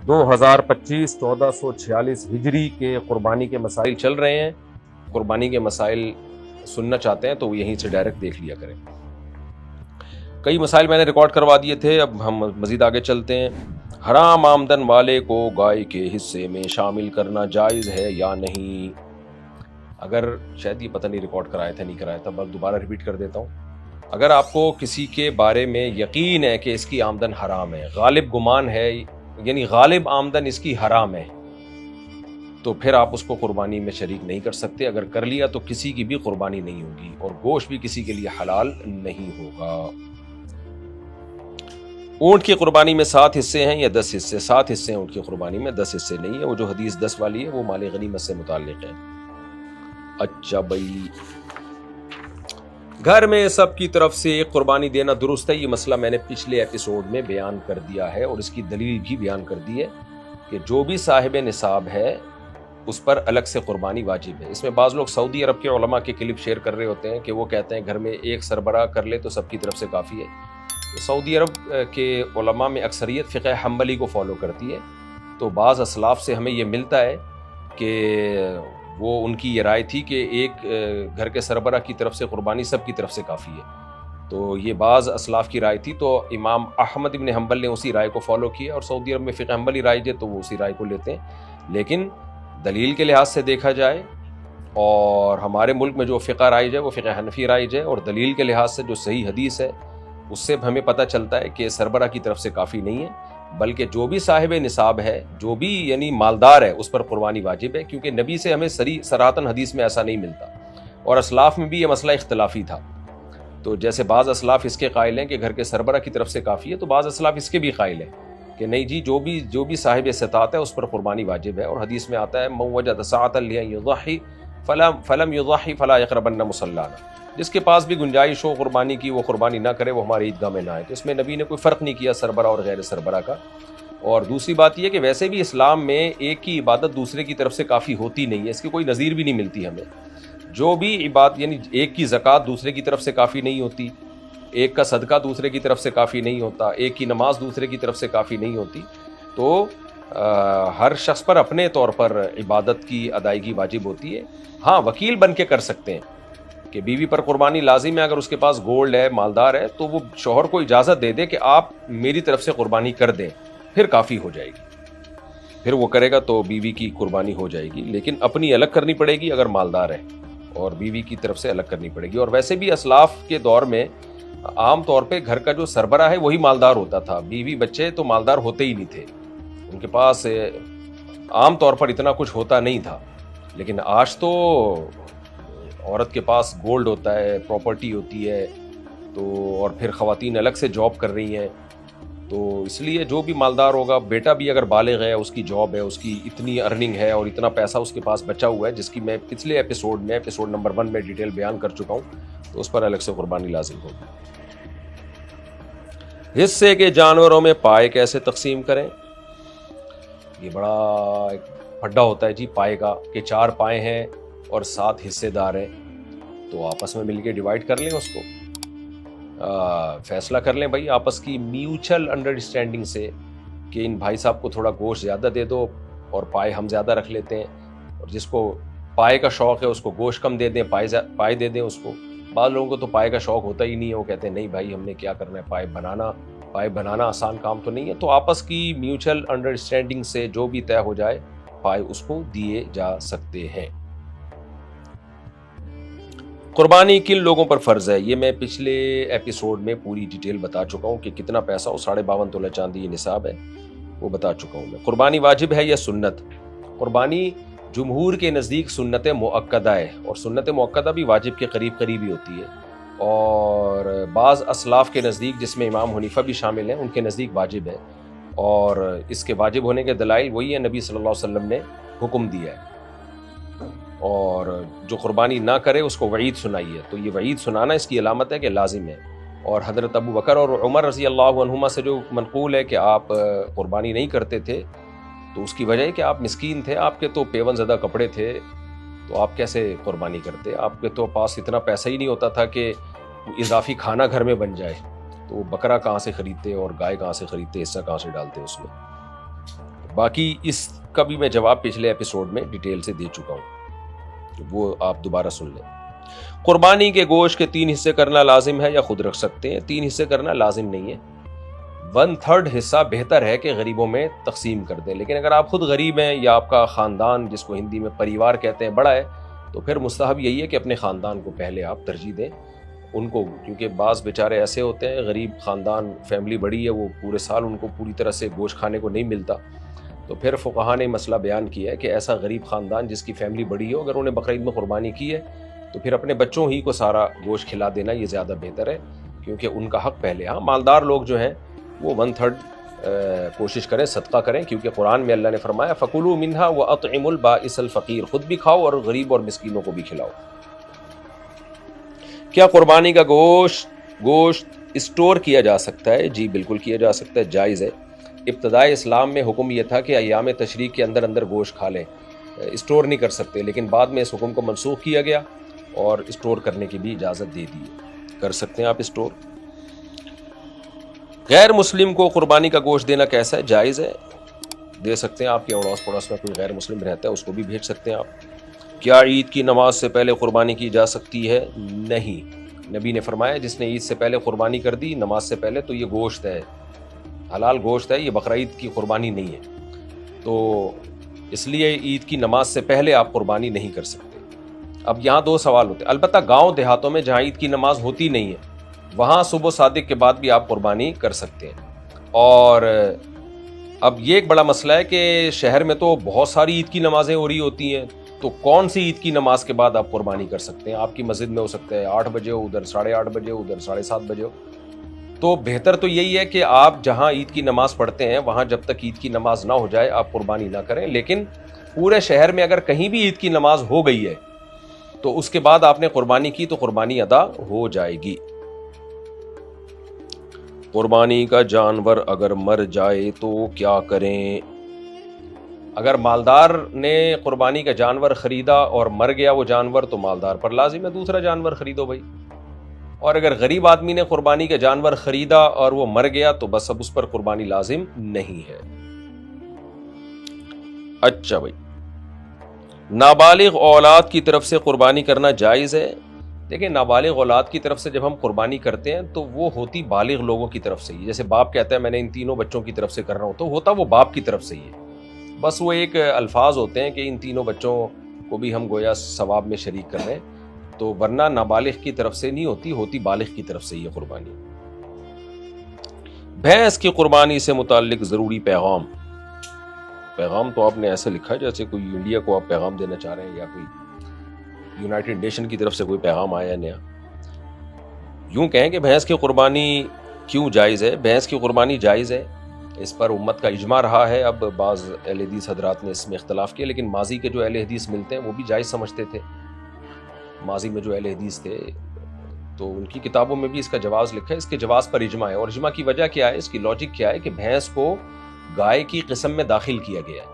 2025 1446 ہجری کے قربانی کے مسائل چل رہے ہیں. قربانی کے مسائل سننا چاہتے ہیں تو یہیں سے ڈائریکٹ دیکھ لیا کریں. کئی مسائل میں نے ریکارڈ کروا دیے تھے, اب ہم مزید آگے چلتے ہیں. حرام آمدن والے کو گائے کے حصے میں شامل کرنا جائز ہے یا نہیں؟ اگر شاید یہ پتہ نہیں ریکارڈ کرایا تھا نہیں کرایا تھا, بس دوبارہ ریپیٹ کر دیتا ہوں. اگر آپ کو کسی کے بارے میں یقین ہے کہ اس کی آمدن حرام ہے, غالب گمان ہے, یعنی غالب آمدن اس کی حرام ہے, تو پھر آپ اس کو قربانی میں شریک نہیں کر سکتے. اگر کر لیا تو کسی کی بھی قربانی نہیں ہوگی اور گوشت بھی کسی کے لیے حلال نہیں ہوگا. اونٹ کی قربانی میں 7 حصے ہیں یا 10 حصے؟ 7 حصے ہیں اونٹ کی قربانی میں, 10 حصے نہیں ہے. وہ جو حدیث 10 والی ہے وہ مال غنیمت سے متعلق ہے. اچھا بھائی, گھر میں سب کی طرف سے قربانی دینا درست ہے. یہ مسئلہ میں نے پچھلے ایپیسوڈ میں بیان کر دیا ہے اور اس کی دلیل بھی بیان کر دی ہے کہ جو بھی صاحب نصاب ہے اس پر الگ سے قربانی واجب ہے. اس میں بعض لوگ سعودی عرب کے علماء کے کلپ شیئر کر رہے ہوتے ہیں کہ وہ کہتے ہیں گھر میں ایک سربراہ کر لے تو سب کی طرف سے کافی ہے. سعودی عرب کے علماء میں اکثریت فقہ حنبلی کو فالو کرتی ہے, تو بعض اسلاف سے ہمیں یہ ملتا ہے کہ وہ ان کی یہ رائے تھی کہ ایک گھر کے سربراہ کی طرف سے قربانی سب کی طرف سے کافی ہے. تو یہ بعض اسلاف کی رائے تھی, تو امام احمد ابن حنبل نے اسی رائے کو فالو کیا, اور سعودی عرب میں فقہ حنبلی رائج ہے تو وہ اسی رائے کو لیتے ہیں. لیکن دلیل کے لحاظ سے دیکھا جائے اور ہمارے ملک میں جو فقہ رائج ہے وہ فقہ حنفی رائج ہے, اور دلیل کے لحاظ سے جو صحیح حدیث ہے اس سے ہمیں پتہ چلتا ہے کہ سربراہ کی طرف سے کافی نہیں ہے, بلکہ جو بھی صاحب نصاب ہے, جو بھی یعنی مالدار ہے, اس پر قربانی واجب ہے. کیونکہ نبی سے ہمیں صراحتاً حدیث میں ایسا نہیں ملتا, اور اسلاف میں بھی یہ مسئلہ اختلافی تھا. تو جیسے بعض اسلاف اس کے قائل ہیں کہ گھر کے سربراہ کی طرف سے کافی ہے, تو بعض اسلاف اس کے بھی قائل ہیں کہ نہیں جی, جو بھی صاحب استطاعت ہے اس پر قربانی واجب ہے. اور حدیث میں آتا ہے من وجد سعة لیضحی فلم یضحی فلا یقربن مصلانا, جس کے پاس بھی گنجائش ہو قربانی کی وہ قربانی نہ کرے, وہ ہماری عیدگاہ میں نہ آئے. تو اس میں نبی نے کوئی فرق نہیں کیا سربراہ اور غیر سربراہ کا. اور دوسری بات یہ کہ ویسے بھی اسلام میں ایک کی عبادت دوسرے کی طرف سے کافی ہوتی نہیں ہے, اس کی کوئی نظیر بھی نہیں ملتی ہمیں. جو بھی عبادت, یعنی ایک کی زکوٰۃ دوسرے کی طرف سے کافی نہیں ہوتی, ایک کا صدقہ دوسرے کی طرف سے کافی نہیں ہوتا, ایک کی نماز دوسرے کی طرف سے کافی نہیں ہوتی. تو ہر شخص پر اپنے طور پر عبادت کی ادائیگی واجب ہوتی ہے. ہاں, وکیل بن کے کر سکتے ہیں کہ بیوی پر قربانی لازم ہے, اگر اس کے پاس گولڈ ہے, مالدار ہے, تو وہ شوہر کو اجازت دے دے کہ آپ میری طرف سے قربانی کر دیں, پھر کافی ہو جائے گی. پھر وہ کرے گا تو بیوی کی قربانی ہو جائے گی, لیکن اپنی الگ کرنی پڑے گی اگر مالدار ہے, اور بیوی کی طرف سے الگ کرنی پڑے گی. اور ویسے بھی اسلاف کے دور میں عام طور پہ گھر کا جو سربراہ ہے وہی مالدار ہوتا تھا, بیوی بچے تو مالدار ہوتے ہی نہیں تھے, ان کے پاس عام طور پر اتنا کچھ ہوتا نہیں تھا. لیکن آج تو عورت کے پاس گولڈ ہوتا ہے, پراپرٹی ہوتی ہے, تو اور پھر خواتین الگ سے جاب کر رہی ہیں. تو اس لیے جو بھی مالدار ہوگا, بیٹا بھی اگر بالغ ہے, اس کی جاب ہے, اس کی اتنی ارننگ ہے اور اتنا پیسہ اس کے پاس بچا ہوا ہے, جس کی میں پچھلے ایپیسوڈ نمبر 1 میں ڈیٹیل بیان کر چکا ہوں, تو اس پر الگ سے قربانی لازم ہوگی. حصے کے جانوروں میں پائے کیسے تقسیم کریں؟ یہ بڑا ایک پھڈا ہوتا ہے جی پائے کا, کہ 4 پائے ہیں اور 7 حصے دار ہیں, تو آپس میں مل کے ڈیوائڈ کر لیں, اس کو فیصلہ کر لیں بھائی آپس کی میوچل انڈرسٹینڈنگ سے کہ ان بھائی صاحب کو تھوڑا گوشت زیادہ دے دو اور پائے ہم زیادہ رکھ لیتے ہیں, اور جس کو پائے کا شوق ہے اس کو گوشت کم دے دیں, پائے دے دیں اس کو. بعض لوگوں کو تو پائے کا شوق ہوتا ہی نہیں ہے, وہ کہتے ہیں نہیں بھائی ہم نے کیا کرنا ہے, پائے بنانا آسان کام تو نہیں ہے. تو آپس کی میوچل انڈرسٹینڈنگ سے جو بھی طے ہو جائے پائے اس کو دیے جا سکتے ہیں. قربانی کن لوگوں پر فرض ہے؟ یہ میں پچھلے ایپیسوڈ میں پوری ڈیٹیل بتا چکا ہوں کہ کتنا پیسہ ہو, 52.5 تولہ چاندی یہ نصاب ہے, وہ بتا چکا ہوں میں. قربانی واجب ہے یا سنت؟ قربانی جمہور کے نزدیک سنت مؤکدہ ہے, اور سنت مؤکدہ بھی واجب کے قریب ہی ہوتی ہے. اور بعض اسلاف کے نزدیک, جس میں امام حنیفہ بھی شامل ہیں, ان کے نزدیک واجب ہے. اور اس کے واجب ہونے کے دلائل وہی ہے, نبی صلی اللہ علیہ وسلم نے حکم دیا ہے, اور جو قربانی نہ کرے اس کو وعید سنائی ہے. تو یہ وعید سنانا اس کی علامت ہے کہ لازم ہے. اور حضرت ابو بکر اور عمر رضی اللہ عنہما سے جو منقول ہے کہ آپ قربانی نہیں کرتے تھے, تو اس کی وجہ ہے کہ آپ مسکین تھے, آپ کے تو پیون زدہ کپڑے تھے, تو آپ کیسے قربانی کرتے؟ آپ کے تو پاس اتنا پیسہ ہی نہیں ہوتا تھا کہ اضافی کھانا گھر میں بن جائے, تو بکرا کہاں سے خریدتے اور گائے کہاں سے خریدتے, حصہ کہاں سے ڈالتے اس میں. باقی اس کا بھی میں جواب پچھلے ایپیسوڈ میں ڈیٹیل سے دے چکا ہوں، وہ آپ دوبارہ سن لیں۔ قربانی کے گوشت کے 3 حصے کرنا لازم ہے یا خود رکھ سکتے ہیں؟ 3 حصے کرنا لازم نہیں ہے، 1/3 حصہ بہتر ہے کہ غریبوں میں تقسیم کر دیں، لیکن اگر آپ خود غریب ہیں یا آپ کا خاندان، جس کو ہندی میں پریوار کہتے ہیں، بڑا ہے، تو پھر مستحب یہی ہے کہ اپنے خاندان کو پہلے آپ ترجیح دیں ان کو، کیونکہ بعض بیچارے ایسے ہوتے ہیں غریب خاندان، فیملی بڑی ہے، وہ پورے سال ان کو پوری طرح سے گوشت کھانے کو نہیں ملتا، تو پھر فقہا نے مسئلہ بیان کیا ہے کہ ایسا غریب خاندان جس کی فیملی بڑی ہو، اگر انہیں بقرعید میں قربانی کی ہے تو پھر اپنے بچوں ہی کو سارا گوشت کھلا دینا یہ زیادہ بہتر ہے، کیونکہ ان کا حق پہلے۔ ہاں مالدار لوگ جو ہیں وہ 1/3 کوشش کریں، صدقہ کریں، کیونکہ قرآن میں اللہ نے فرمایا فَكُلُوا مِنْهَا وَأَطْعِمُوا الْبَائِسَ الْفَقِيرَ، خود بھی کھاؤ اور غریب اور مسکینوں کو بھی کھلاؤ۔ کیا قربانی کا گوشت اسٹور کیا جا سکتا ہے؟ جی بالکل کیا جا سکتا ہے، جائز ہے۔ ابتدائے اسلام میں حکم یہ تھا کہ ایام تشریق کے اندر گوشت کھا لیں، اسٹور نہیں کر سکتے، لیکن بعد میں اس حکم کو منسوخ کیا گیا اور اسٹور کرنے کی بھی اجازت دے دی ہے، کر سکتے ہیں آپ اسٹور۔ غیر مسلم کو قربانی کا گوشت دینا کیسا ہے؟ جائز ہے، دے سکتے ہیں۔ آپ کے اڑوس پڑوس میں کوئی غیر مسلم رہتا ہے اس کو بھی بھیج سکتے ہیں آپ۔ کیا عید کی نماز سے پہلے قربانی کی جا سکتی ہے؟ نہیں، نبی نے فرمایا جس نے عید سے پہلے قربانی کر دی نماز سے پہلے تو یہ گوشت ہے، حلال گوشت ہے، یہ بقرعید کی قربانی نہیں ہے، تو اس لیے عید کی نماز سے پہلے آپ قربانی نہیں کر سکتے۔ اب یہاں 2 سوال ہوتے ہیں، البتہ گاؤں دیہاتوں میں جہاں عید کی نماز ہوتی نہیں ہے وہاں صبح صادق کے بعد بھی آپ قربانی کر سکتے ہیں۔ اور اب یہ ایک بڑا مسئلہ ہے کہ شہر میں تو بہت ساری عید کی نمازیں ہو رہی ہوتی ہیں، تو کون سی عید کی نماز کے بعد آپ قربانی کر سکتے ہیں؟ آپ کی مسجد میں ہو سکتا ہے 8 بجے ہو، ادھر 8:30 بجے ہو، ادھر 7:30 بجے ہو، تو بہتر تو یہی ہے کہ آپ جہاں عید کی نماز پڑھتے ہیں وہاں جب تک عید کی نماز نہ ہو جائے آپ قربانی نہ کریں، لیکن پورے شہر میں اگر کہیں بھی عید کی نماز ہو گئی ہے تو اس کے بعد آپ نے قربانی کی تو قربانی ادا ہو جائے گی۔ قربانی کا جانور اگر مر جائے تو کیا کریں؟ اگر مالدار نے قربانی کا جانور خریدا اور مر گیا وہ جانور تو مالدار پر لازم ہے دوسرا جانور خریدو بھائی، اور اگر غریب آدمی نے قربانی کا جانور خریدا اور وہ مر گیا تو بس اب اس پر قربانی لازم نہیں ہے۔ اچھا بھائی، نابالغ اولاد کی طرف سے قربانی کرنا جائز ہے؟ دیکھیں نابالغ اولاد کی طرف سے جب ہم قربانی کرتے ہیں تو وہ ہوتی بالغ لوگوں کی طرف سے ہی، جیسے باپ کہتا ہے میں نے ان 3 بچوں کی طرف سے کر رہا ہوں، تو ہوتا وہ باپ کی طرف سے ہی ہے، بس وہ ایک الفاظ ہوتے ہیں کہ ان 3 بچوں کو بھی ہم گویا ثواب میں شریک کر رہے ہیں، تو ورنہ نابالغ کی طرف سے نہیں ہوتی بالغ کی طرف سے ہی ہے قربانی۔ بھینس کی قربانی سے متعلق ضروری پیغام تو آپ نے ایسے لکھا ہے جیسے کوئی انڈیا کو آپ پیغام دینا چاہ رہے ہیں یا کوئی یونائٹڈ نیشن کی طرف سے کوئی پیغام آیا نیا۔ یوں کہیں کہ بھینس کی قربانی کیوں جائز ہے؟ بھینس کی قربانی جائز ہے، اس پر امت کا اجماع رہا ہے، اب بعض اہل حدیث حضرات نے اس میں اختلاف کیا، لیکن ماضی کے جو اہل حدیث ملتے ہیں وہ بھی جائز سمجھتے تھے، ماضی میں جو اہل حدیث تھے تو ان کی کتابوں میں بھی اس کا جواز لکھا ہے، اس کے جواز پر اجماع ہے، اور اجماع کی وجہ کیا ہے، اس کی لاجک کیا ہے کہ بھینس کو گائے کی قسم میں داخل کیا گیا ہے۔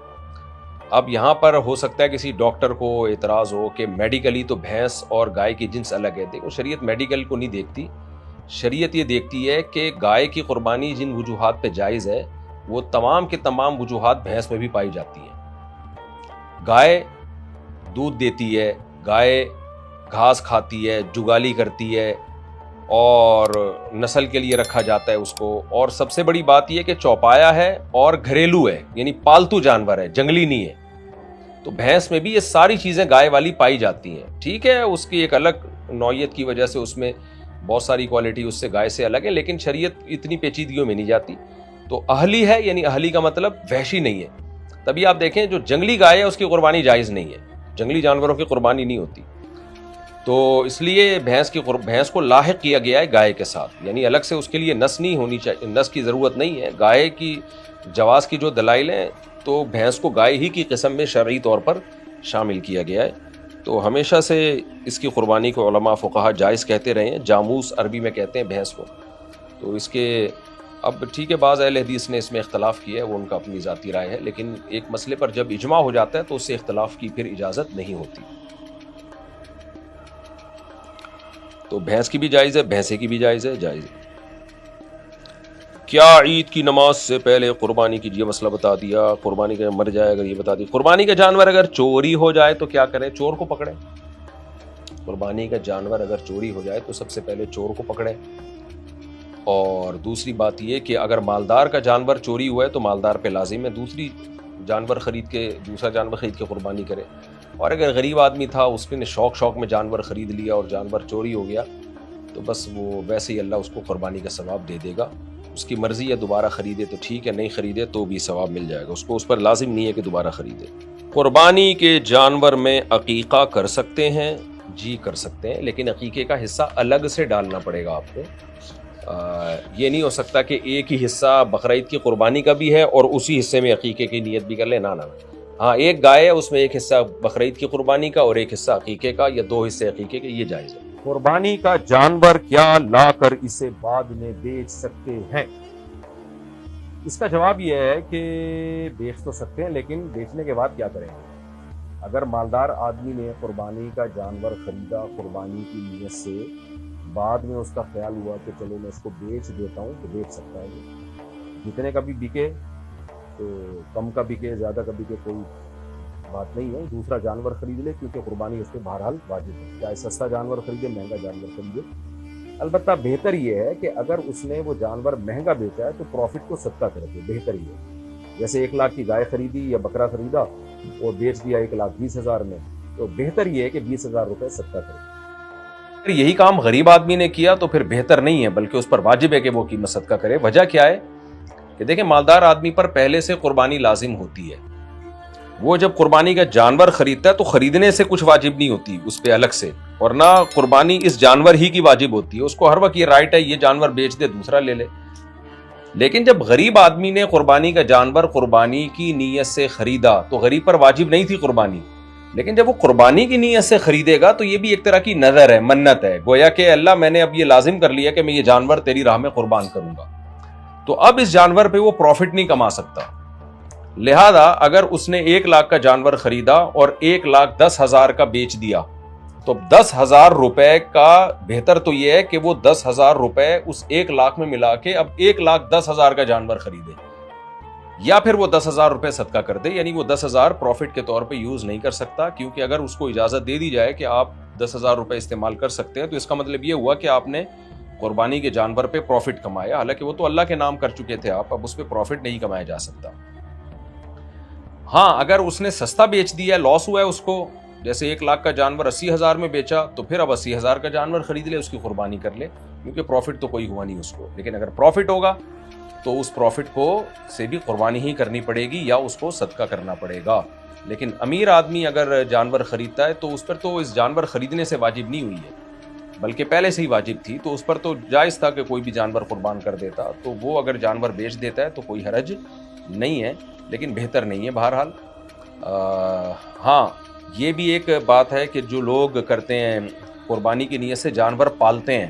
اب یہاں پر ہو سکتا ہے کسی ڈاکٹر کو اعتراض ہو کہ میڈیکلی تو بھینس اور گائے کی جنس الگ ہے، دیکھو شریعت میڈیکل کو نہیں دیکھتی، شریعت یہ دیکھتی ہے کہ گائے کی قربانی جن وجوہات پہ جائز ہے وہ تمام کے تمام وجوہات بھینس میں بھی پائی جاتی ہیں۔ گائے دودھ دیتی ہے، گائے گھاس کھاتی ہے، جگالی کرتی ہے اور نسل کے لیے رکھا جاتا ہے اس کو، اور سب سے بڑی بات یہ کہ چوپایا ہے اور گھریلو ہے، یعنی پالتو جانور ہے، جنگلی نہیں ہے، تو بھینس میں بھی یہ ساری چیزیں گائے والی پائی جاتی ہیں۔ ٹھیک ہے اس کی ایک الگ نوعیت کی وجہ سے اس میں بہت ساری کوالٹی اس سے گائے سے الگ ہے، لیکن شریعت اتنی پیچیدگیوں میں نہیں جاتی، تو اہلی ہے، یعنی اہلی کا مطلب وحشی نہیں ہے، تبھی آپ دیکھیں جو جنگلی گائے ہے اس کی قربانی جائز نہیں ہے، جنگلی جانوروں کی قربانی نہیں ہوتی، تو اس لیے بھینس کو لاحق کیا گیا ہے گائے کے ساتھ، یعنی الگ سے اس کے لیے نس نہیں ہونی چاہیے، نس کی ضرورت نہیں ہے۔ گائے کی جواز کی جو دلائل ہیں تو بھینس کو گائے ہی کی قسم میں شرعی طور پر شامل کیا گیا ہے، تو ہمیشہ سے اس کی قربانی کو علماء فقہا جائز کہتے رہے ہیں، جاموس عربی میں کہتے ہیں بھینس کو، تو اس کے اب ٹھیک ہے بعض اہل حدیث نے اس میں اختلاف کیا ہے، وہ ان کا اپنی ذاتی رائے ہے، لیکن ایک مسئلے پر جب اجماع ہو جاتا ہے تو اس سے اختلاف کی پھر اجازت نہیں ہوتی، تو بھینس کی بھی جائز ہے، بھینسے کی بھی جائز ہے، جائز ہے۔ کیا عید کی نماز سے پہلے قربانی کی؟ یہ مسئلہ بتا دیا. قربانی کا مر جائے اگر یہ بتا دیا. قربانی کا جانور اگر چوری ہو جائے تو کیا کریں؟ چور کو پکڑیں. قربانی کا جانور اگر چوری ہو جائے تو سب سے پہلے چور کو پکڑیں. اور دوسری بات یہ کہ اگر مالدار کا جانور چوری ہوا ہے تو مالدار پہ لازم ہے دوسرا جانور خرید کے قربانی کرے. اور اگر غریب آدمی تھا اس نے شوق میں جانور خرید لیا اور جانور چوری ہو گیا تو بس وہ ویسے ہی اللہ اس کو قربانی کا ثواب دے دے گا. اس کی مرضی ہے دوبارہ خریدے تو ٹھیک ہے, نہیں خریدے تو بھی ثواب مل جائے گا اس کو. اس پر لازم نہیں ہے کہ دوبارہ خریدے. قربانی کے جانور میں عقیقہ کر سکتے ہیں؟ جی کر سکتے ہیں, لیکن عقیقے کا حصہ الگ سے ڈالنا پڑے گا آپ کو. یہ نہیں ہو سکتا کہ ایک ہی حصہ بقرعید کی قربانی کا بھی ہے اور اسی حصے میں عقیقے کی نیت بھی کر لیں. نہ ہاں, ایک گائے ہے اس میں ایک حصہ بقرعید کی قربانی کا اور ایک حصہ عقیقے کا, یا دو حصے عقیقے کے, یہ جائز ہے. قربانی کا جانور کیا لا کر اسے بعد میں بیچ سکتے ہیں؟ اس کا جواب یہ ہے کہ بیچ تو سکتے ہیں, لیکن بیچنے کے بعد کیا کریں گے؟ اگر مالدار آدمی نے قربانی کا جانور خریدا قربانی کی نیت سے, بعد میں اس کا خیال ہوا کہ چلو میں اس کو بیچ دیتا ہوں, تو بیچ سکتا ہے. جتنے کا بھی بکے تو, کم کا بکے زیادہ کا بکے, کوئی بات نہیں ہے. دوسرا جانور خرید لے کیونکہ قربانی اس پہ بہرحال واجب ہے, چاہے سستا جانور خریدے مہنگا جانور خریدے. البتہ بہتر یہ ہے کہ اگر اس نے وہ جانور مہنگا بیچا ہے تو پروفٹ کو صدقہ کر دے, بہتر یہ ہے. جیسے 1 لاکھ کی گائے خریدی یا بکرا خریدا اور بیچ دیا 1,20,000 میں, تو بہتر یہ ہے کہ 20,000 روپے صدقہ کرے. اگر یہی کام غریب آدمی نے کیا تو پھر بہتر نہیں ہے, بلکہ اس پر واجب ہے کہ وہ قیمت صدقہ کرے. وجہ کیا ہے کہ دیکھیں, مالدار آدمی پر پہلے سے قربانی لازم ہوتی ہے. وہ جب قربانی کا جانور خریدتا ہے تو خریدنے سے کچھ واجب نہیں ہوتی اس پہ الگ سے, اور نہ قربانی اس جانور ہی کی واجب ہوتی ہے. اس کو ہر وقت یہ رائٹ ہے یہ جانور بیچ دے دوسرا لے لے. لیکن جب غریب آدمی نے قربانی کا جانور قربانی کی نیت سے خریدا تو غریب پر واجب نہیں تھی قربانی, لیکن جب وہ قربانی کی نیت سے خریدے گا تو یہ بھی ایک طرح کی نظر ہے, منت ہے, گویا کہ اللہ میں نے اب یہ لازم کر لیا کہ میں یہ جانور تیری راہ میں قربان کروں گا. تو اب اس جانور پہ وہ پروفٹ نہیں کما سکتا. لہذا اگر اس نے 1 لاکھ کا جانور خریدا اور 1,10,000 کا بیچ دیا تو 10,000 روپے کا بہتر تو یہ ہے کہ وہ 10,000 روپے اس 1 لاکھ میں ملا کے اب 1,10,000 کا جانور خریدے, یا پھر وہ 10,000 روپے صدقہ کر دے. یعنی وہ 10,000 پروفٹ کے طور پہ یوز نہیں کر سکتا, کیونکہ اگر اس کو اجازت دے دی جائے کہ آپ 10,000 روپے استعمال کر سکتے ہیں تو اس کا مطلب یہ ہوا کہ آپ نے قربانی کے جانور پہ پروفٹ کمایا, حالانکہ وہ تو اللہ کے نام کر چکے تھے آپ, اب اس پہ پروفٹ نہیں کمایا جا سکتا. ہاں, اگر اس نے سستا بیچ دیا, لاس ہوا ہے اس کو, جیسے 1 لاکھ کا جانور 80,000 میں بیچا تو پھر اب 80,000 کا جانور خرید لے, اس کی قربانی کر لے, کیونکہ پروفٹ تو کوئی ہوا نہیں اس کو. لیکن اگر پروفٹ ہوگا تو اس پروفٹ کو سے بھی قربانی ہی کرنی پڑے گی یا اس کو صدقہ کرنا پڑے گا. لیکن امیر آدمی اگر جانور خریدتا ہے تو اس پر تو اس جانور خریدنے سے واجب نہیں ہوئی ہے, بلکہ پہلے سے ہی واجب تھی, تو اس پر تو جائز تھا کہ کوئی بھی جانور قربان کر دیتا. تو وہ اگر جانور بیچ دیتا ہے تو کوئی حرج نہیں ہے, لیکن بہتر نہیں ہے بہرحال. ہاں, یہ بھی ایک بات ہے کہ جو لوگ کرتے ہیں قربانی کی نیت سے جانور پالتے ہیں,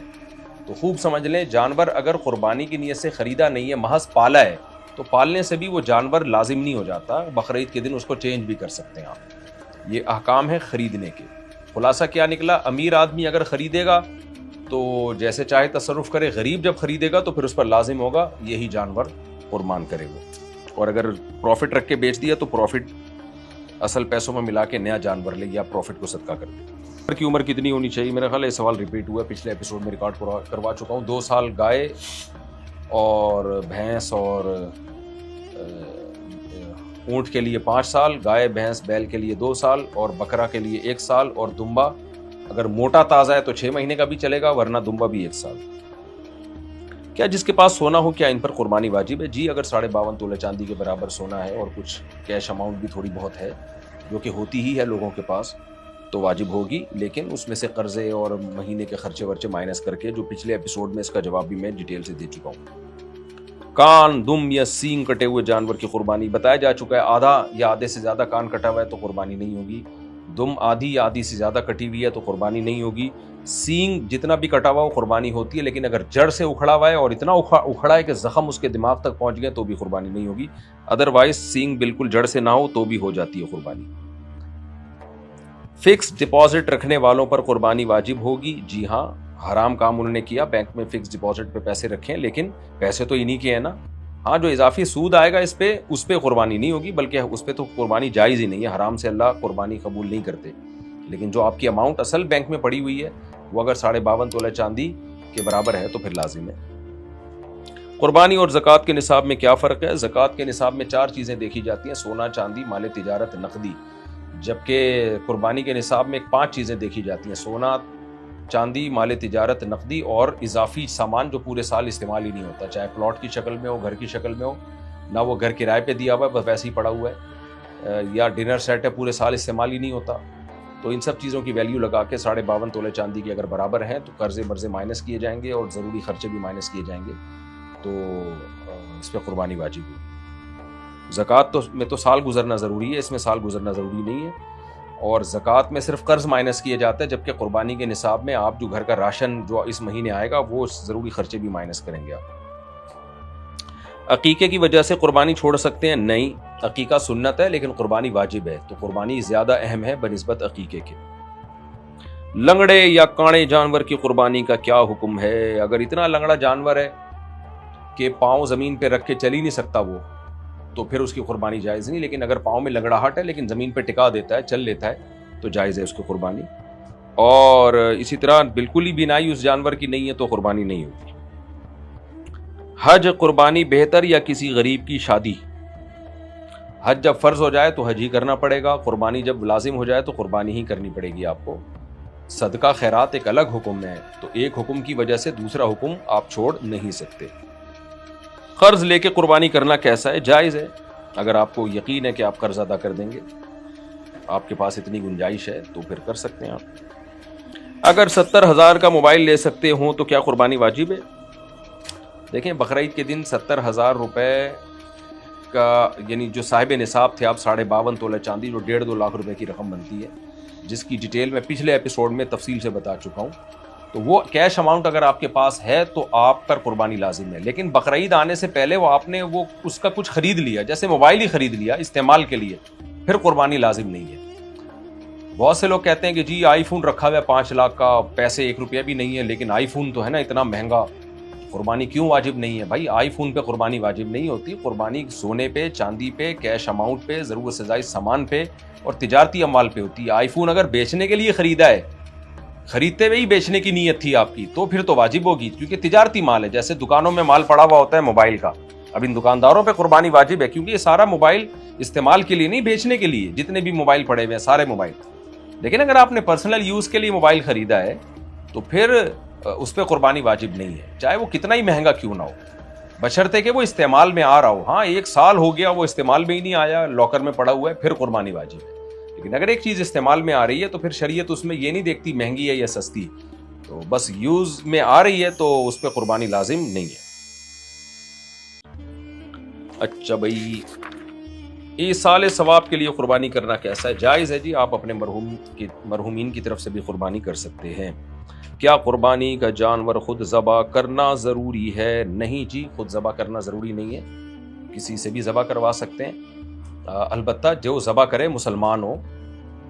تو خوب سمجھ لیں, جانور اگر قربانی کی نیت سے خریدا نہیں ہے, محض پالا ہے, تو پالنے سے بھی وہ جانور لازم نہیں ہو جاتا. بقرعید کے دن اس کو چینج بھی کر سکتے ہیں آپ. یہ احکام ہے خریدنے کے. خلاصہ کیا نکلا؟ امیر آدمی اگر خریدے گا تو جیسے چاہے تصرف کرے, غریب جب خریدے گا تو پھر اس پر لازم ہوگا یہی جانور قربان کرے وہ. اور اگر پروفٹ رکھ کے بیچ دیا تو پروفٹ اصل پیسوں میں ملا کے نیا جانور لے یا پروفٹ کو صدقہ کر دے. کی عمر کتنی ہونی چاہیے؟ میرا خیال ہے سوال ریپیٹ ہوا ہے, پچھلے ایپیسوڈ میں ریکارڈ کروا چکا ہوں. 2 سال گائے اور بھینس اور اونٹ کے لیے 5 سال, گائے بھینس بیل کے لیے 2 سال, اور بکرا کے لیے 1 سال, اور دمبا اگر موٹا تازہ ہے تو 6 مہینے کا بھی چلے گا, ورنہ دمبا بھی 1 سال. کیا جس کے پاس سونا ہو کیا ان پر قربانی واجب ہے؟ جی, اگر 52.5 تولے چاندی کے برابر سونا ہے اور کچھ کیش اماؤنٹ بھی تھوڑی بہت ہے, جو کہ ہوتی ہی ہے لوگوں کے پاس, تو واجب ہوگی. لیکن اس میں سے قرضے اور مہینے کے خرچے ورچے مائنس کر کے, جو پچھلے ایپیسوڈ میں اس کا جواب بھی میں ڈیٹیل سے دے چکا ہوں. کان, دم یا سینگ کٹے ہوئے جانور کی قربانی بتایا جا چکا ہے. آدھا یا آدھے سے زیادہ کان کٹا ہوا ہے تو قربانی نہیں ہوگی. دم آدھی یا آدھی سے زیادہ کٹی ہوئی ہے تو قربانی نہیں ہوگی. سینگ جتنا بھی کٹا ہوا وہ قربانی ہوتی ہے, لیکن اگر جڑ سے اکھڑا ہوا ہے اور اتنا اکھڑا ہے کہ زخم اس کے دماغ تک پہنچ گئے تو بھی قربانی نہیں ہوگی. ادروائز سینگ بالکل جڑ سے نہ ہو تو بھی ہو جاتی ہے قربانی. فکس ڈپازٹ رکھنے والوں پر قربانی واجب ہوگی؟ جی ہاں, حرام کام انہوں نے کیا, بینک میں فکس ڈپازٹ پہ پیسے رکھیں, لیکن پیسے تو انہی کے ہیں نا. ہاں جو اضافی سود آئے گا اس پہ قربانی نہیں ہوگی, بلکہ اس پہ تو قربانی جائز ہی نہیں ہے, حرام سے اللہ قربانی قبول نہیں کرتے. لیکن جو آپ کی اماؤنٹ اصل بینک میں پڑی ہوئی ہے وہ اگر 52.5 تولہ چاندی کے برابر ہے تو پھر لازم ہے. قربانی اور زکوٰۃ کے نصاب میں کیا فرق ہے؟ زکوٰۃ کے نصاب میں 4 چیزیں دیکھی جاتی ہیں: سونا, چاندی, مال تجارت, نقدی. جبکہ قربانی کے نصاب میں 5 چیزیں دیکھی جاتی ہیں: سونا, چاندی, مال تجارت, نقدی اور اضافی سامان جو پورے سال استعمال ہی نہیں ہوتا, چاہے پلاٹ کی شکل میں ہو, گھر کی شکل میں ہو, نہ وہ گھر کرائے پہ دیا ہوا ہے بس ویسے ہی پڑا ہوا ہے, یا ڈنر سیٹ ہے پورے سال استعمال ہی نہیں ہوتا. تو ان سب چیزوں کی ویلیو لگا کے 52.5 تولہ چاندی کے اگر برابر ہیں تو قرضے مرضے مائنس کیے جائیں گے اور ضروری خرچے بھی مائنس کیے جائیں گے, تو اس پہ قربانی واجب ہوگی. زکوٰۃ میں تو سال گزرنا ضروری ہے, اس میں سال گزرنا ضروری نہیں ہے, اور زکوٰۃ میں صرف قرض مائنس کیے جاتے ہیں, جبکہ قربانی کے نصاب میں آپ جو گھر کا راشن جو اس مہینے آئے گا وہ ضروری خرچے بھی مائنس کریں گے آپ. عقیقے کی وجہ سے قربانی چھوڑ سکتے ہیں؟ نہیں, عقیقہ سنت ہے لیکن قربانی واجب ہے, تو قربانی زیادہ اہم ہے بنسبت عقیقے کے. لنگڑے یا کاڑے جانور کی قربانی کا کیا حکم ہے؟ اگر اتنا لنگڑا جانور ہے کہ پاؤں زمین پہ رکھ کے چل ہی نہیں سکتا وہ, تو پھر اس کی قربانی جائز نہیں. لیکن اگر پاؤں میں لنگڑاہٹ ہے لیکن زمین پہ ٹکا دیتا ہے, چل لیتا ہے, تو جائز ہے اس کی قربانی. اور اسی طرح بالکل ہی بینائی اس جانور کی نہیں ہے تو قربانی نہیں ہوتی. حج قربانی بہتر یا کسی غریب کی شادی؟ حج جب فرض ہو جائے تو حج ہی کرنا پڑے گا, قربانی جب لازم ہو جائے تو قربانی ہی کرنی پڑے گی آپ کو. صدقہ خیرات ایک الگ حکم ہے, تو ایک حکم کی وجہ سے دوسرا حکم آپ چھوڑ نہیں سکتے. قرض لے کے قربانی کرنا کیسا ہے؟ جائز ہے, اگر آپ کو یقین ہے کہ آپ قرض ادا کر دیں گے, آپ کے پاس اتنی گنجائش ہے تو پھر کر سکتے ہیں آپ. اگر 70,000 کا موبائل لے سکتے ہوں تو کیا قربانی واجب ہے؟ دیکھیں, بقرعید کے دن 70,000 روپے کا, یعنی جو صاحب نصاب تھے آپ 52.5 تولہ چاندی, جو 1.5-2 لاکھ روپے کی رقم بنتی ہے, جس کی ڈیٹیل میں پچھلے ایپیسوڈ میں تفصیل سے بتا چکا ہوں, تو وہ کیش اماؤنٹ اگر آپ کے پاس ہے تو آپ پر قربانی لازم ہے. لیکن بقرعید آنے سے پہلے آپ نے اس کا کچھ خرید لیا, جیسے موبائل ہی خرید لیا استعمال کے لیے, پھر قربانی لازم نہیں ہے. بہت سے لوگ کہتے ہیں کہ جی آئی فون رکھا ہوا ہے 5 لاکھ کا, پیسے 1 روپیہ بھی نہیں ہے, لیکن آئی فون تو ہے نا اتنا مہنگا, قربانی کیوں واجب نہیں ہے؟ بھائی آئی فون پہ قربانی واجب نہیں ہوتی, قربانی سونے پہ, چاندی پہ, کیش اماؤنٹ پہ, ضرورت سے زائد سامان پہ اور تجارتی اموال پہ ہوتی ہے. آئی فون اگر بیچنے کے لیے خریدا ہے, خریدتے ہوئے ہی بیچنے کی نیت تھی آپ کی, تو پھر تو واجب ہوگی, کیونکہ تجارتی مال ہے. جیسے دکانوں میں مال پڑا ہوا ہوتا ہے موبائل کا, اب ان دکانداروں پہ قربانی واجب ہے, کیونکہ یہ سارا موبائل استعمال کے لیے نہیں, بیچنے کے لیے, جتنے بھی موبائل پڑے ہوئے ہیں سارے موبائل. لیکن اگر آپ نے پرسنل یوز کے لیے موبائل خریدا ہے تو پھر اس پہ قربانی واجب نہیں ہے, چاہے وہ کتنا ہی مہنگا کیوں نہ ہو, بشرطے کہ وہ استعمال میں آ رہا ہو. ہاں 1 سال ہو گیا وہ استعمال میں ہی نہیں آیا, لاکر میں پڑا ہوا ہے, پھر قربانی واجب ہے. لیکن اگر ایک چیز استعمال میں آ رہی ہے تو پھر شریعت اس میں یہ نہیں دیکھتی مہنگی ہے یا سستی, تو بس یوز میں آ رہی ہے تو اس پہ قربانی لازم نہیں ہے. اچھا بھائی, ایصال ثواب کے لیے قربانی کرنا کیسا ہے؟ جائز ہے جی, آپ اپنے مرحومین کی طرف سے بھی قربانی کر سکتے ہیں. کیا قربانی کا جانور خود ذبح کرنا ضروری ہے؟ نہیں جی, خود ذبح کرنا ضروری نہیں ہے, کسی سے بھی ذبح کروا سکتے ہیں. البتہ جو ذبح کرے مسلمان ہو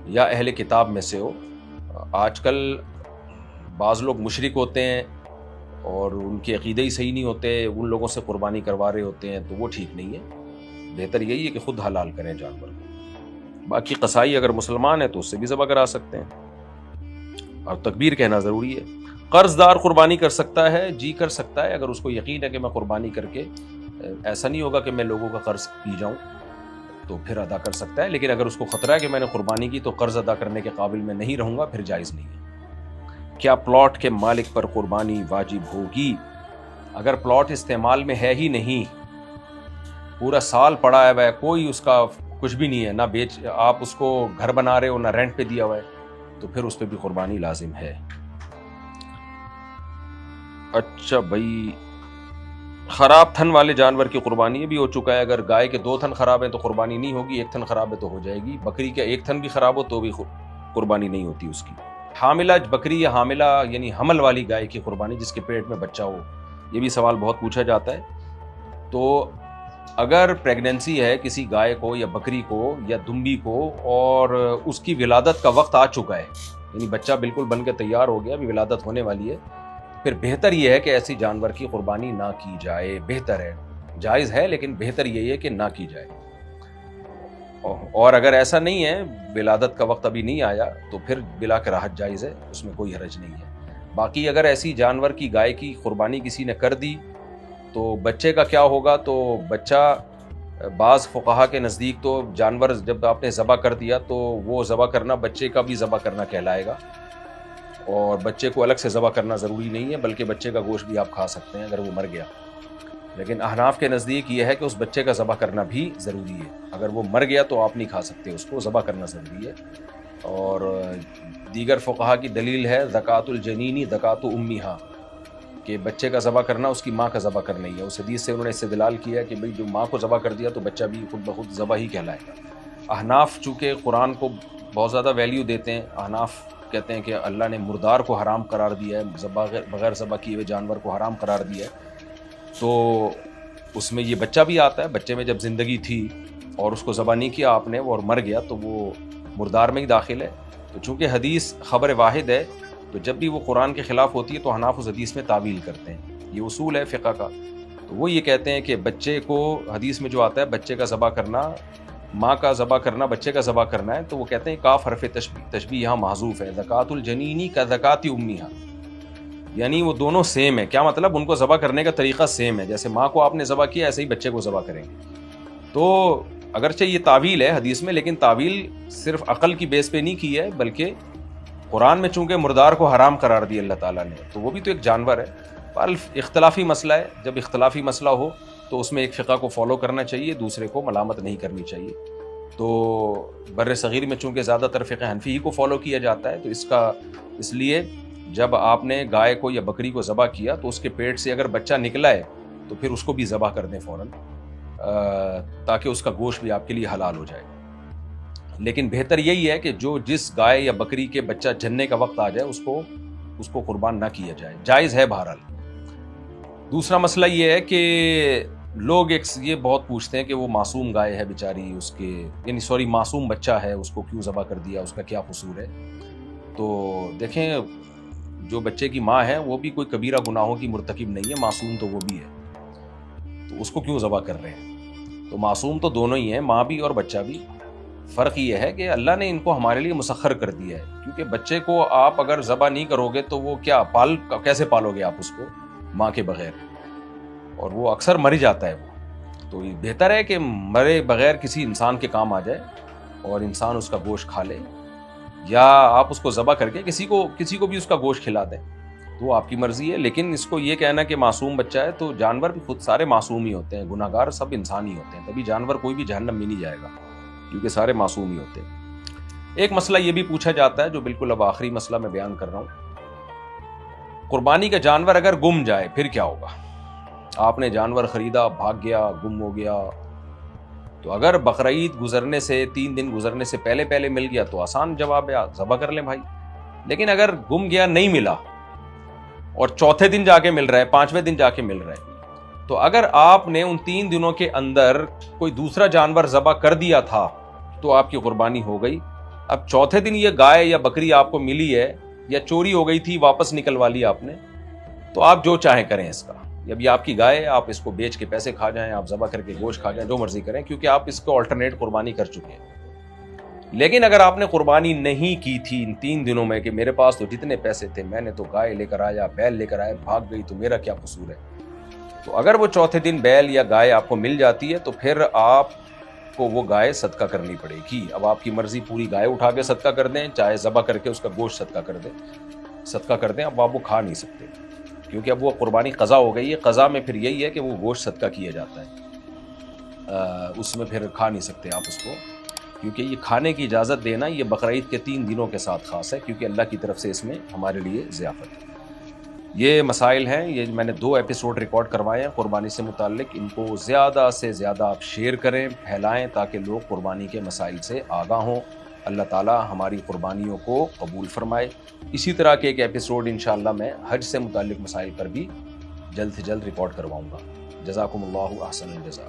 یا اہل کتاب میں سے ہو. آج کل بعض لوگ مشرک ہوتے ہیں اور ان کے عقیدے ہی صحیح نہیں ہوتے, ان لوگوں سے قربانی کروا رہے ہوتے ہیں, تو وہ ٹھیک نہیں ہے. بہتر یہی ہے کہ خود حلال کریں جانور کو. باقی قصائی اگر مسلمان ہے تو اس سے بھی ذبح کرا سکتے ہیں, اور تکبیر کہنا ضروری ہے. قرض دار قربانی کر سکتا ہے؟ جی کر سکتا ہے, اگر اس کو یقین ہے کہ میں قربانی کر کے, ایسا نہیں ہوگا کہ میں لوگوں کا قرض پی جاؤں, تو پھر ادا کر سکتا ہے. لیکن اگر اس کو خطرہ ہے کہ میں نے قربانی کی تو قرض ادا کرنے کے قابل میں نہیں رہوں گا, پھر جائز نہیں ہے. کیا پلاٹ کے مالک پر قربانی واجب ہوگی؟ اگر پلاٹ استعمال میں ہے ہی نہیں, پورا سال پڑا ہے, کوئی اس کا کچھ بھی نہیں ہے, نہ بیچ, آپ اس کو گھر بنا رہے ہو نہ رینٹ پہ دیا ہوا ہے, تو پھر اس پہ بھی قربانی لازم ہے. اچھا بھائی, خراب تھن والے جانور کی قربانی, یہ بھی ہو چکا ہے. اگر گائے کے 2 تھن خراب ہیں تو قربانی نہیں ہوگی, 1 تھن خراب ہے تو ہو جائے گی. بکری کا 1 تھن بھی خراب ہو تو بھی قربانی نہیں ہوتی اس کی. حاملہ بکری یا حاملہ یعنی حمل والی گائے کی قربانی, جس کے پیٹ میں بچہ ہو, یہ بھی سوال بہت پوچھا جاتا ہے. تو اگر پریگننسی ہے کسی گائے کو یا بکری کو یا دمبی کو, اور اس کی ولادت کا وقت آ چکا ہے, یعنی بچہ بالکل بن کے تیار ہو گیا, ابھی ولادت ہونے والی ہے, پھر بہتر یہ ہے کہ ایسی جانور کی قربانی نہ کی جائے، بہتر ہے، جائز ہے لیکن بہتر یہی ہے کہ نہ کی جائے۔ اور اگر ایسا نہیں ہے، ولادت کا وقت ابھی نہیں آیا، تو پھر بلا کراہت جائز ہے، اس میں کوئی حرج نہیں ہے۔ باقی اگر ایسی جانور کی گائے کی قربانی کسی نے کر دی تو بچے کا کیا ہوگا؟ تو بچہ بعض فقہا کے نزدیک تو جانور جب آپ نے ذبح کر دیا تو وہ ذبح کرنا بچے کا بھی ذبح کرنا کہلائے گا، اور بچے کو الگ سے ذبح کرنا ضروری نہیں ہے، بلکہ بچے کا گوشت بھی آپ کھا سکتے ہیں اگر وہ مر گیا۔ لیکن احناف کے نزدیک یہ ہے کہ اس بچے کا ذبح کرنا بھی ضروری ہے، اگر وہ مر گیا تو آپ نہیں کھا سکتے، اس کو ذبح کرنا ضروری ہے۔ اور دیگر فقہا کی دلیل ہے زکوٰۃ الجنینی زکوٰۃ امہا، کہ بچے کا ذبح کرنا اس کی ماں کا ذبح کرنا ہی ہے۔ اس حدیث سے انہوں نے استدلال کیا ہے کہ بھئی جو ماں کو ذبح کر دیا تو بچہ بھی خود بخود ذبح ہی کہلائے گا۔ احناف چونکہ قرآن کو بہت زیادہ ویلیو دیتے ہیں، احناف کہتے ہیں کہ اللہ نے مردار کو حرام قرار دیا ہے، بغیر ذبح کیے ہوئے جانور کو حرام قرار دیا ہے، تو اس میں یہ بچہ بھی آتا ہے۔ بچے میں جب زندگی تھی اور اس کو ذبح نہیں کیا آپ نے اور مر گیا تو وہ مردار میں ہی داخل ہے۔ تو چونکہ حدیث خبر واحد ہے تو جب بھی وہ قرآن کے خلاف ہوتی ہے تو حناف اس حدیث میں تعویل کرتے ہیں، یہ اصول ہے فقہ کا۔ تو وہ یہ کہتے ہیں کہ بچے کو حدیث میں جو آتا ہے بچے کا ذبح کرنا، ماں کا ذبح کرنا بچے کا ذبح کرنا ہے، تو وہ کہتے ہیں کاف حرف تشبیہ یہاں محذوف ہے، زکوٰۃ الجنینی کا زکوٰۃ امہا، یعنی وہ دونوں سیم ہے۔ کیا مطلب؟ ان کو ذبح کرنے کا طریقہ سیم ہے، جیسے ماں کو آپ نے ذبح کیا ایسے ہی بچے کو ذبح کریں گے۔ تو اگرچہ یہ تعویل ہے حدیث میں، لیکن تعویل صرف عقل کی بیس پہ نہیں کی ہے، بلکہ قرآن میں چونکہ مردار کو حرام قرار دیا اللہ تعالیٰ نے، تو وہ بھی تو ایک جانور ہے۔ اختلافی مسئلہ ہے، جب اختلافی مسئلہ ہو تو اس میں ایک فقہ کو فالو کرنا چاہیے، دوسرے کو ملامت نہیں کرنی چاہیے۔ تو بر صغیر میں چونکہ زیادہ تر فقہ حنفی ہی کو فالو کیا جاتا ہے، تو اس لیے جب آپ نے گائے کو یا بکری کو ذبح کیا تو اس کے پیٹ سے اگر بچہ نکلا ہے تو پھر اس کو بھی ذبح کر دیں فوراً، تاکہ اس کا گوشت بھی آپ کے لیے حلال ہو جائے۔ لیکن بہتر یہی ہے کہ جس گائے یا بکری کے بچہ جننے کا وقت آ جائے اس کو قربان نہ کیا جائے، جائز ہے بہرحال۔ دوسرا مسئلہ یہ ہے کہ لوگ یہ بہت پوچھتے ہیں کہ وہ معصوم گائے ہے بیچاری، معصوم بچہ ہے، اس کو کیوں ذبح کر دیا، اس کا کیا قصور ہے؟ تو دیکھیں، جو بچے کی ماں ہے وہ بھی کوئی کبیرہ گناہوں کی مرتکب نہیں ہے، معصوم تو وہ بھی ہے، تو اس کو کیوں ذبح کر رہے ہیں؟ تو معصوم تو دونوں ہی ہیں، ماں بھی اور بچہ بھی۔ فرق یہ ہے کہ اللہ نے ان کو ہمارے لیے مسخر کر دیا ہے، کیونکہ بچے کو آپ اگر ذبح نہیں کرو گے تو وہ کیسے پالو گے آپ اس کو ماں کے بغیر؟ اور وہ اکثر مر جاتا ہے وہ، تو یہ بہتر ہے کہ مرے بغیر کسی انسان کے کام آ جائے اور انسان اس کا گوشت کھا لے، یا آپ اس کو ذبح کر کے کسی کو بھی اس کا گوشت کھلا دیں، تو وہ آپ کی مرضی ہے۔ لیکن اس کو یہ کہنا کہ معصوم بچہ ہے، تو جانور بھی خود سارے معصوم ہی ہوتے ہیں، گناہ گار سب انسان ہی ہوتے ہیں، تبھی جانور کوئی بھی جہنم میں نہیں جائے گا، کیونکہ سارے معصوم ہی ہوتے ہیں۔ ایک مسئلہ یہ بھی پوچھا جاتا ہے جو بالکل اب آخری مسئلہ میں بیان کر رہا ہوں، قربانی کا جانور اگر گم جائے پھر کیا ہوگا؟ آپ نے جانور خریدا، بھاگ گیا، گم ہو گیا، تو اگر بقرعید گزرنے سے 3 دن گزرنے سے پہلے مل گیا تو آسان جواب ہے، ذبح کر لیں بھائی۔ لیکن اگر گم گیا، نہیں ملا، اور چوتھے دن جا کے مل رہا ہے، 5ویں دن جا کے مل رہا ہے، تو اگر آپ نے ان 3 دنوں کے اندر کوئی دوسرا جانور ذبح کر دیا تھا تو آپ کی قربانی ہو گئی۔ اب چوتھے دن یہ گائے یا بکری آپ کو ملی ہے یا چوری ہو گئی تھی، واپس نکلوا لی آپ نے، تو آپ جو چاہیں کریں اس کا، اب یہ آپ کی گائے ہے، آپ اس کو بیچ کے پیسے کھا جائیں، آپ ذبح کر کے گوشت کھا جائیں، جو مرضی کریں، کیونکہ آپ اس کو آلٹرنیٹ قربانی کر چکے ہیں۔ لیکن اگر آپ نے قربانی نہیں کی تھی ان 3 دنوں میں کہ میرے پاس تو جتنے پیسے تھے، میں نے تو گائے لے کر آیا، بیل لے کر آیا، بھاگ گئی، تو میرا کیا قصور ہے؟ تو اگر وہ چوتھے دن بیل یا گائے آپ کو مل جاتی ہے تو پھر آپ کو وہ گائے صدقہ کرنی پڑے گی۔ اب آپ کی مرضی، پوری گائے اٹھا کے صدقہ کر دیں، چاہے ذبح کر کے اس کا گوشت صدقہ کر دیں، اب آپ وہ کھا نہیں سکتے، کیونکہ اب وہ قربانی قضا ہو گئی ہے۔ قضا میں پھر یہی ہے کہ وہ گوشت صدقہ کیا جاتا ہے، اس میں پھر کھا نہیں سکتے آپ اس کو، کیونکہ یہ کھانے کی اجازت دینا یہ بقرعید کے 3 دنوں کے ساتھ خاص ہے، کیونکہ اللہ کی طرف سے اس میں ہمارے لیے ضیافت ہے۔ یہ مسائل ہیں، یہ میں نے 2 ایپیسوڈ ریکارڈ کروائے ہیں قربانی سے متعلق، ان کو زیادہ سے زیادہ آپ شیئر کریں، پھیلائیں، تاکہ لوگ قربانی کے مسائل سے آگاہ ہوں۔ اللہ تعالیٰ ہماری قربانیوں کو قبول فرمائے۔ اسی طرح کے ایک ایپیسوڈ انشاءاللہ میں حج سے متعلق مسائل پر بھی جلد سے جلد ریکارڈ کرواؤں گا۔ جزاکم اللہ احسن الجزاء۔